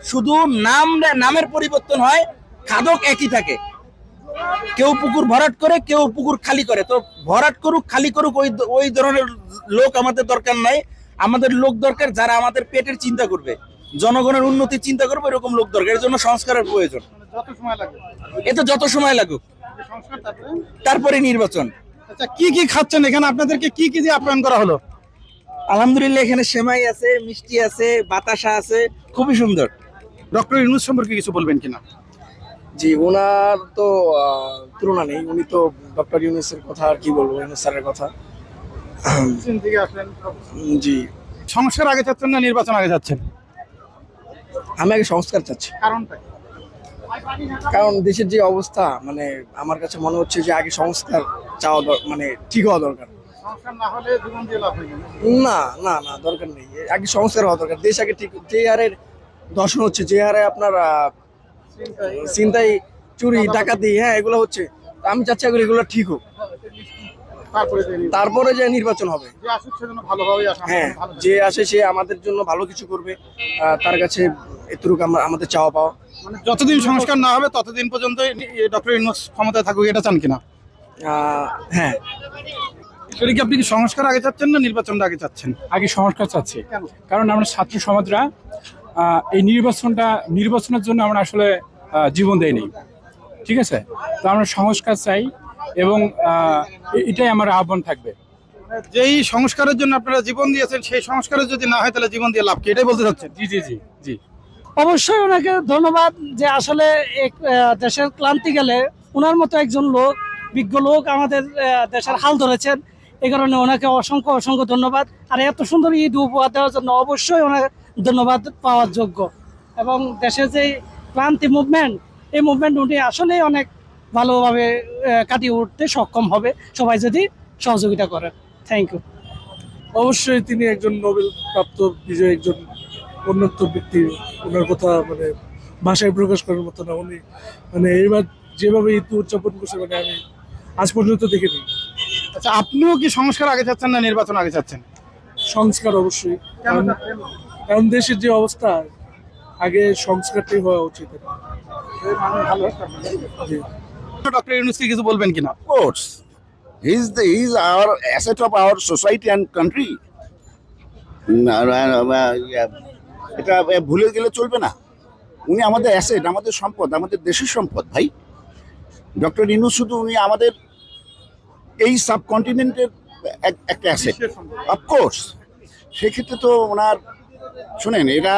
শুধু নামের পরিবর্তন হয়, খাদক একই থাকে। কেউ পুকুর ভরাট করে, কেউ পুকুর খালি করে। তো ভরাট করুক খালি করুক, ওই ধরনের লোক আমাদের দরকার নাই। আমাদের লোক দরকার যারা আমাদের পেটের চিন্তা করবে, জনগণের উন্নতির চিন্তা করবে, এরকম লোক দরকার। এর জন্য সংস্কারের প্রয়োজন। এতে যত সময় লাগুক, তারপরে নির্বাচন। আচ্ছা, কি কি খাচ্ছেন এখানে? আপনাদেরকে কি কি দিয়ে আপ্যায়ন করা হলো? আলহামদুলিল্লাহ, এখানে সেমাই আছে, মিষ্টি আছে, বাতাসা আছে, খুবই সুন্দর। ডক্টর ইউনূস সম্পর্কে কিছু বলবেন কিনা? জি, ওনার তো তুলনা নেই। উনি তো ডক্টর ইউনূসের কথা আর কি বলবো, ইউনূস স্যারের কথা। জি, সংস্কার আগে চাচ্ছেন না নির্বাচন আগে চাচ্ছেন? আমি আগে সংস্কার চাচ্ছি। কারণটা কি? কারণ দেশের যে অবস্থা, মানে আমার কাছে মনে হচ্ছে যে আগে সংস্কার চাওয়া মানে ঠিক হওয়া দরকার। সংস্কার না হলে জীবন দিয়ে লাভ হয়ে যাবে। না না না, দরকার নেই। আগে সংস্কার হওয়া দরকার। দেশ আগে ঠিক, যে হারে দর্শন হচ্ছে, যে হারে আপনার ছিনতাই, চুরি, ডাকাতি, হ্যাঁ এগুলো হচ্ছে, আমি চাচ্ছি এগুলো ঠিক হোক, তারপরে যে নির্বাচন হবে। হ্যাঁ, যে আসে সে আমাদের জন্য ভালো কিছু করবে, তার কাছে এতটুকু আমাদের চাওয়া পাওয়া। মানে যতদিন সংস্কার না হবে ততদিন পর্যন্ত ডক্টর ইউনূস ক্ষমতায় থাকুক, এটা চান কিনা? হ্যাঁ। সেটা কি আপনি কি সংস্কার আগে চাচ্ছেন না নির্বাচনটা আগে চাচ্ছেন? আগে সংস্কার চাচ্ছি, কারণ আমরা ছাত্র সমাজরা এই নির্বাচনের জন্য আমরা আসলে জীবন দেয়নি, ঠিক আছে? তো আমরা সংস্কার চাই, এবং এটাই আমার আহ্বান থাকবে। যেই সংস্কারের জন্য আপনারা জীবন দিয়েছেন, সেই সংস্কারের যদি না হয় তাহলে জীবন দিয়ে লাভ কি, এটাই বলতে চাচ্ছেন? জি জি জি জি। অবশ্যই ওনাকে ধন্যবাদ যে আসলে দেশের ক্লান্তি গেলে ওনার মতো একজন লোক, বিজ্ঞ লোক আমাদের দেশের হাল ধরেছেন। এই কারণে ওনাকে অসংখ্য অসংখ্য ধন্যবাদ। আর এত সুন্দর ঈদ উপহার দেওয়ার জন্য অবশ্যই ওনার ধন্যবাদ পাওয়ার যোগ্য। এবং দেশের যে ক্লান্তি মুভমেন্ট, এই মুভমেন্ট উনি আসলেই অনেক ভালোভাবে কাটিয়ে উঠতে সক্ষম হবে, সবাই যদি সহযোগিতা করেন। Thank you. অবশ্যই তিনি একজন নোবেল প্রাপ্ত বিজয়ী, একজন উন্নত ব্যক্তি। ওনার কথা মানে ভাষায় প্রকাশ করার মতো না। উনি মানে এইবার যেভাবে ঈদ উদযাপন করছে, মানে আমি আজ পর্যন্ত দেখিনি। আচ্ছা, আপনিও কি সংস্কার আগে চাচ্ছেন না নির্বাচন আগে চাচ্ছেন? সংস্কার অবশ্যই, কারণ দেশের যে অবস্থা, আগে সংস্কারটাই হওয়া উচিত। ডক্টর ইউনূসকে কিছু বলবেন কিনা? Of course, he's our asset of our society and country. এটা ভুলে গেলে চলবে না। উনি আমাদের অ্যাসেট, আমাদের সম্পদ, আমাদের দেশের সম্পদ ভাই। ডক্টর ইউনূস শুধু উনি আমাদের এই সাবকন্টিনেন্টের একটা অ্যাসেট, অফকোর্স। সেক্ষেত্রে তো ওনার, শোনেন, এরা